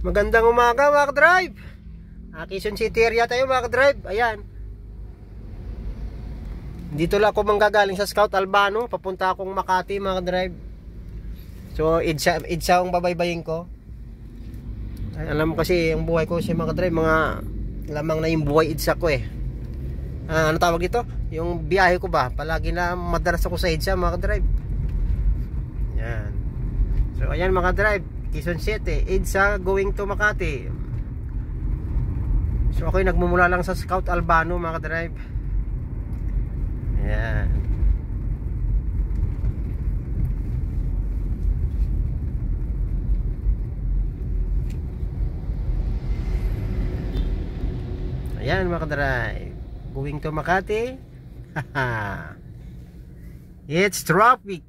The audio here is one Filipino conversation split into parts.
Magandang umaga mga ka-drive. Quezon City area tayo mga ka-drive. Ayan. Dito lang ako manggagaling sa Scout Albano. Papunta akong Makati mga ka-drive. So idsa ang babaybayin ko. Ay, alam mo kasi ang buhay ko si mga ka-drive, mga lamang na yung buhay idsa ko eh. Ano tawag dito? Yung biyahe ko ba? Palagi na madalas ako sa idsa mga ka-drive. Yan. So ayan mga ka-drive, Quezon City, idsa going to Makati. So ako'y nagmumula lang sa Scout Albano mga ka-drive. Ayan. Ayan mga ka-drive, going to Makati. It's traffic.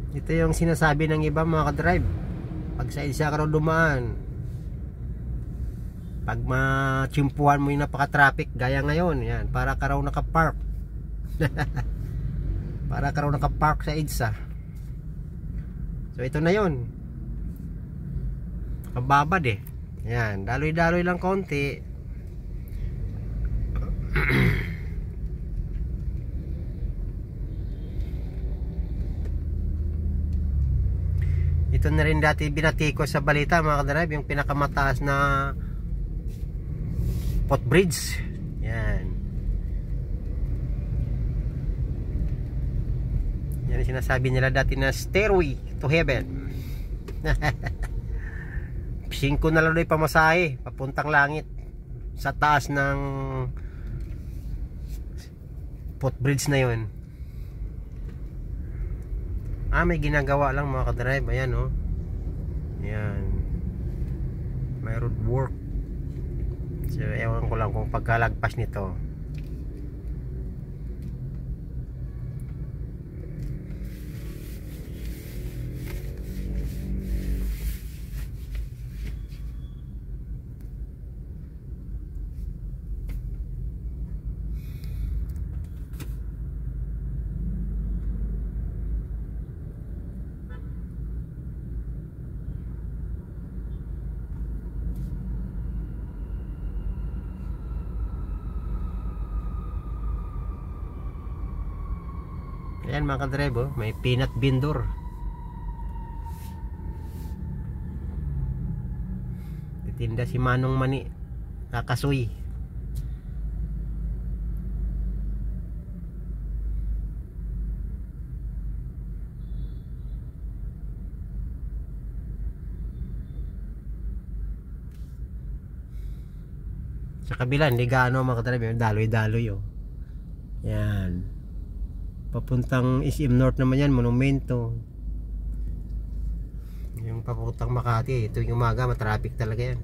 Ito yung sinasabi ng iba mga ka-drive. Pag sa isa ka raw dumaan, pag matsimpuhan mo yung napaka-traffic gaya ngayon, yan, para ka raw nakapark. Para ka raw nakapark sa EDSA. So ito na yun. Nakababad eh. Yan, daloy-daloy lang konti. Ito na rin dati binati ko sa balita mga ka-drive, yung pinakamataas na footbridge. Yan. Yan yung sinasabi nila dati na stairway to heaven. 5 na lang doon pamasahe papuntang langit sa taas ng footbridge na yun. May ginagawa lang mga ka-drive. Ayan oh. Ayan. May road work. So ewan ko lang kung pagkalagpas nito. Ayan mga ka-drive oh, may peanut vendor. Titinda si Manong Mani, kakasuy. Sa kabila hindi gaano mga ka-drive, daloy-daloy oh. Yan. Papuntang SM North naman yan, monumento. Yung papuntang Makati, ito yung umaga, matraffic talaga yan.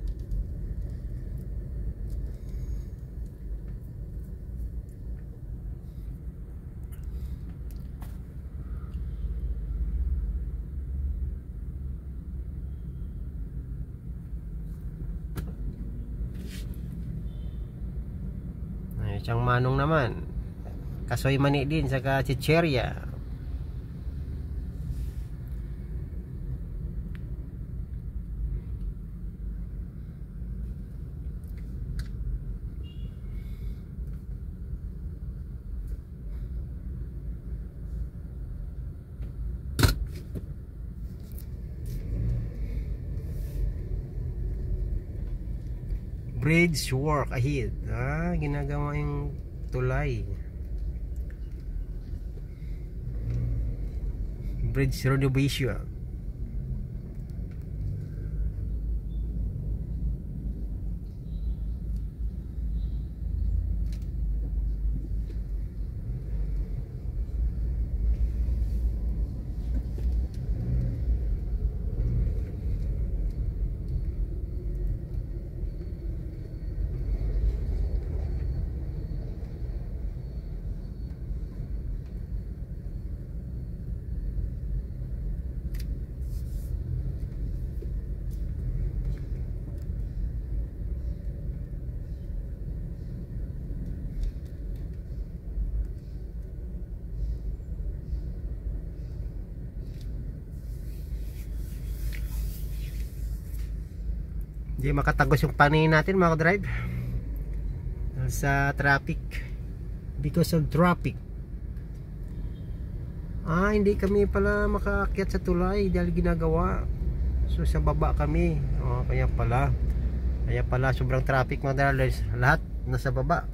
Ay, siyang Manong naman, Kasoy Mani din saka chicherya. Bridge work ahead. Ginagawa yung tulay. Bridge renovation. Hindi makatagos yung paningin natin mga drive sa traffic, because of traffic. Hindi kami pala makaakyat sa tulay dahil ginagawa. So sa baba kami. Kaya pala sobrang traffic mga drivers. Lahat nasa baba.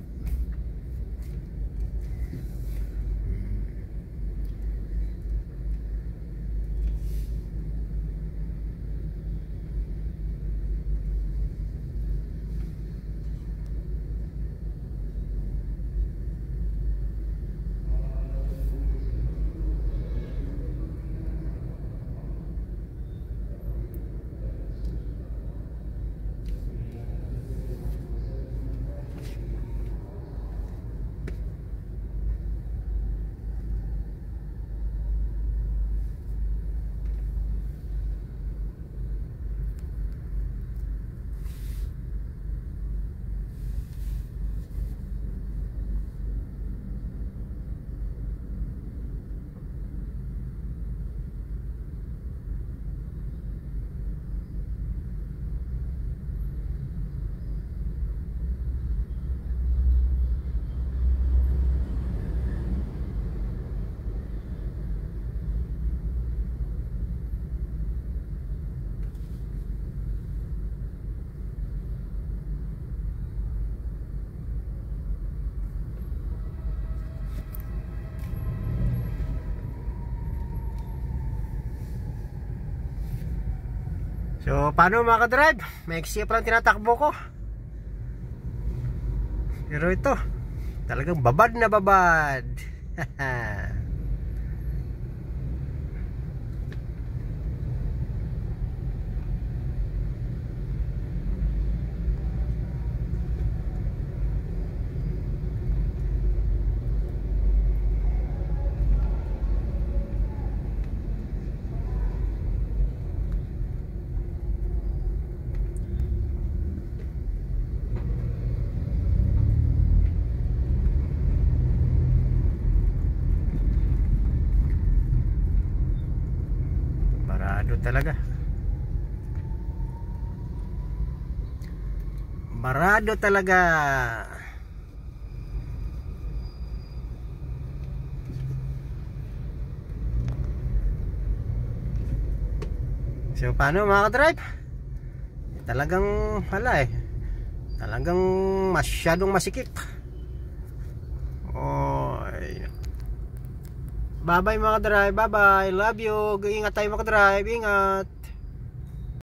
So paano mga ka-drive? Maiksi pa lang tinatakbo ko. Pero ito, talagang babad na babad. Talaga barado talaga. So paano mga ka-drive? Talagang talagang masyadong masikip. Bye bye mga ka-drive, bye bye, love you, ingat tayo mga ka-drive, ingat.